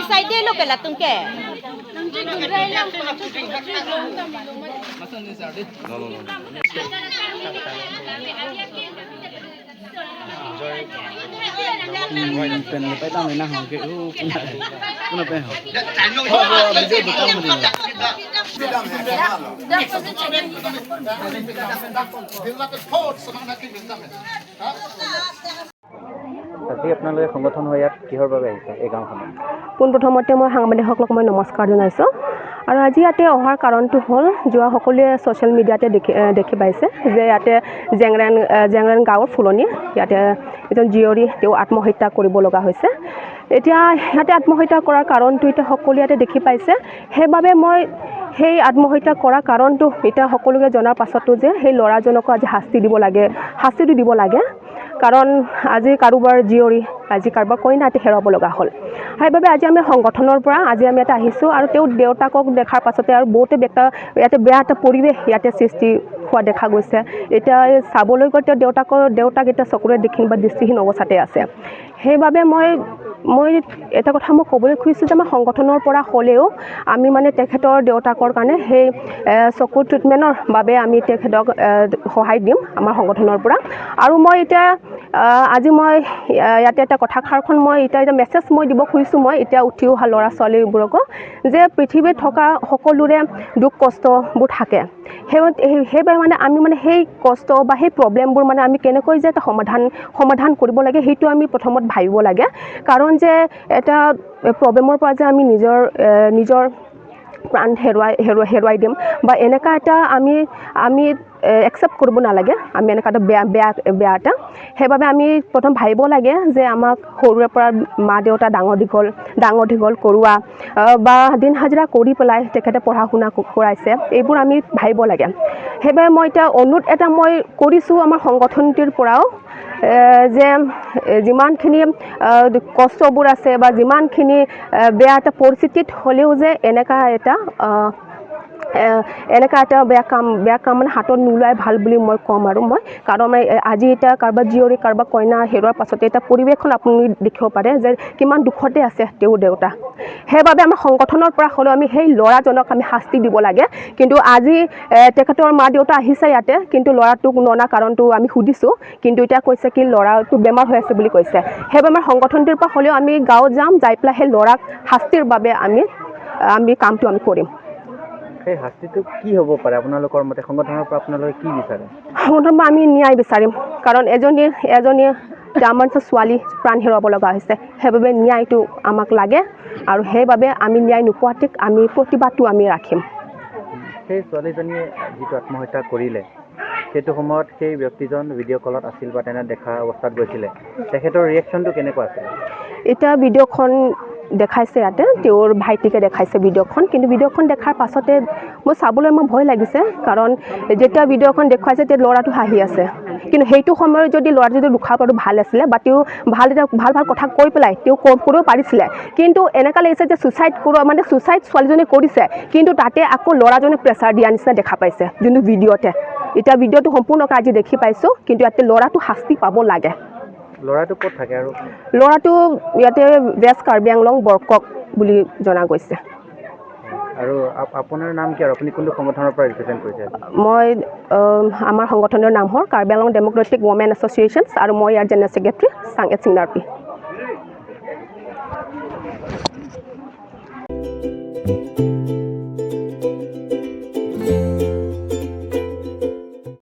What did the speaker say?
Isai lo pela tungke. Pen lepai tang na hong ke kuna pe ho. আজি আপোনালোকে সংগঠন হৈ ইয়াত কিহৰ বাবে আহিছে এই গাঁওখনত? পোনপ্ৰথমতে মই সাংবাদিকসকলক মই নমস্কাৰ জনাইছোঁ আৰু আজি ইয়াতে অহাৰ কাৰণটো হ'ল যোৱা সকলোৱে ছ'চিয়েল মিডিয়াতে দেখি পাইছে যে ইয়াতে জেংৰেন গাঁৱৰ ফুলনি ইয়াতে এজন জীয়ৰী তেওঁ আত্মহত্যা কৰিব লগা হৈছে। এতিয়া ইয়াতে আত্মহত্যা কৰাৰ কাৰণটো এতিয়া সকলোৱে ইয়াতে দেখি পাইছে। সেইবাবে মই সেই আত্মহত্যা কৰাৰ কাৰণটো এতিয়া সকলোকে জনাৰ পাছতো যে সেই ল'ৰাজনকো আজি শাস্তিটো দিব লাগে কাৰণ আজি কাৰোবাৰ জীয়ৰী আজি কাৰোবাৰ কইনা ইয়াতে হেৰাব লগা হ'ল। সেইবাবে আজি আমি সংগঠনৰ পৰা আজি আমি ইয়াতে আহিছোঁ আৰু তেওঁৰ দেউতাকক দেখাৰ পাছতে আৰু বহুতে ইয়াতে বেয়া এটা পৰিৱেশ ইয়াতে সৃষ্টি হোৱা দেখা গৈছে। এতিয়া চাবলৈ গ'লে তেওঁৰ দেউতাক এতিয়া চকুৰে দেখিম বা দৃষ্টিহীন অৱস্থাতে আছে। সেইবাবে মই এটা কথা মই ক'বলৈ খুজিছোঁ যে আমাৰ সংগঠনৰ পৰা হ'লেও আমি মানে তেখেতৰ দেউতাকৰ কাৰণে সেই চকুৰ ট্ৰিটমেণ্টৰ বাবে আমি তেখেতক সহায় দিম আমাৰ সংগঠনৰ পৰা। আৰু মই এতিয়া আজি মই ইয়াতে এটা কথাষাৰখন মই এতিয়া মেছেজ মই দিব খুজিছোঁ মই এতিয়া উঠি অহা ল'ৰা ছোৱালীবোৰকো যে পৃথিৱীত থকা সকলোৰে দুখ কষ্টবোৰ থাকে। সেইবাবে মানে আমি মানে সেই কষ্ট বা সেই প্ৰব্লেমবোৰ মানে আমি কেনেকৈ যে এটা সমাধান কৰিব লাগে সেইটো আমি প্ৰথমত ভাবিব লাগে। কাৰণ যে এটা প্ৰব্লেমৰ পৰা যে আমি নিজৰ প্ৰাণ হেৰুৱাই দিম বা এনেকুৱা এটা আমি একচেপ্ট কৰিব নালাগে আমি এনেকুৱা এটা বেয়া এটা। সেইবাবে আমি প্ৰথম ভাবিব লাগে যে আমাক সৰুৰে পৰা মা দেউতা ডাঙৰ দীঘল কৰোৱা বা দিন হাজিৰা কৰি পেলাই তেখেতে পঢ়া শুনা কৰাইছে এইবোৰ আমি ভাবিব লাগে। সেইবাবে মই এতিয়া অনুৰোধ এটা মই কৰিছোঁ আমাৰ সংগঠনটিৰ পৰাও যে যিমানখিনি কষ্টবোৰ আছে বা যিমানখিনি বেয়া এটা পৰিস্থিতিত হ'লেও যে এনেকুৱা এটা বেয়া কাম মানে হাতত নোলোৱাই ভাল বুলি মই ক'ম। আৰু মই কাৰণ আজি এতিয়া কাৰোবাৰ জীয়ৰী কাৰোবাৰ কইনা হেৰুৱাৰ পাছতে এটা পৰিৱেশখন আপুনি দেখিব পাৰে যে কিমান দুখতে আছে তেওঁৰ দেউতা। সেইবাবে আমাৰ সংগঠনৰ পৰা হ'লেও আমি সেই ল'ৰাজনক আমি শাস্তি দিব লাগে। কিন্তু আজি তেখেতৰ মা দেউতা আহিছে ইয়াতে কিন্তু ল'ৰাটোক ননা কাৰণটো আমি সুধিছোঁ কিন্তু এতিয়া কৈছে কি ল'ৰাটো বেমাৰ হৈ আছে বুলি কৈছে। সেইবাবে আমাৰ সংগঠনটোৰ পৰা হ'লেও আমি গাঁৱত যাই পেলাই সেই ল'ৰাক শাস্তিৰ বাবে আমি কামটো আমি কৰিম। সেই শাস্তিটো কি হ'ব পাৰে আপোনালোকৰ মতে? সংগঠনৰ পৰা আপোনালোকে কি বিচাৰে? সংগঠনৰ পৰা আমি ন্যায় বিচাৰিম কাৰণ এজনী আমাৰ ছোৱালী প্ৰাণ হেৰুৱাব লগা হৈছে। সেইবাবে ন্যায়টো আমাক লাগে আৰু সেইবাবে আমি ন্যায় নোপোৱাতে আমি প্ৰতিবাদটো আমি ৰাখিম। সেই ছোৱালীজনীয়ে যিটো আত্মহত্যা কৰিলে সেইটো সময়ত সেই ব্যক্তিজন ভিডিঅ' কলত আছিল বা তেনে দেখা অৱস্থাত গৈছিলে, তেখেতৰ ৰিয়েকশ্যনটো কেনেকুৱা আছিল? এতিয়া ভিডিঅ'খন দেখাইছে ইয়াতে তেওঁৰ ভাইটিকে দেখাইছে ভিডিঅ'খন কিন্তু ভিডিঅ'খন দেখাৰ পাছতে মই চাবলৈ ভয় লাগিছে কাৰণ যেতিয়া ভিডিঅ'খন দেখুৱাইছে তেতিয়া ল'ৰাটো হাঁহি আছে কিন্তু সেইটো সময়ত যদি ল'ৰাটো যদি ৰখা পৰাটো ভাল আছিলে বা তেওঁ ভাল কথা কৈ পেলাই তেওঁ কৰিব পাৰিছিলে। কিন্তু এনেকুৱা লাগিছে যে ছুইচাইড ছোৱালীজনী কৰিছে কিন্তু তাতে আকৌ ল'ৰাজনে প্ৰেছাৰ দিয়া নিচিনা দেখা পাইছে যোনটো ভিডিঅ'তে। এতিয়া ভিডিঅ'টো সম্পূৰ্ণকৈ আজি দেখি পাইছোঁ কিন্তু ইয়াতে ল'ৰাটো শাস্তি পাব লাগে। ল'ৰাটো ক'ত থাকে? আৰু ল'ৰাটো ইয়াতে ৱেষ্ট কাৰ্বি আংলং বৰকক বুলি জনা গৈছে। আৰু আপোনাৰ নাম কি আৰু আপুনি কোনটো সংগঠনৰ পৰা ৰিপ্ৰেজেণ্ট কৰিছে? মই আমাৰ সংগঠনৰ নাম হ'ল Karbi Anglong Democratic women association আৰু মই ইয়াৰ জেনেৰেল ছেক্ৰেটাৰী চাংগেট সিংনাৰ্পি।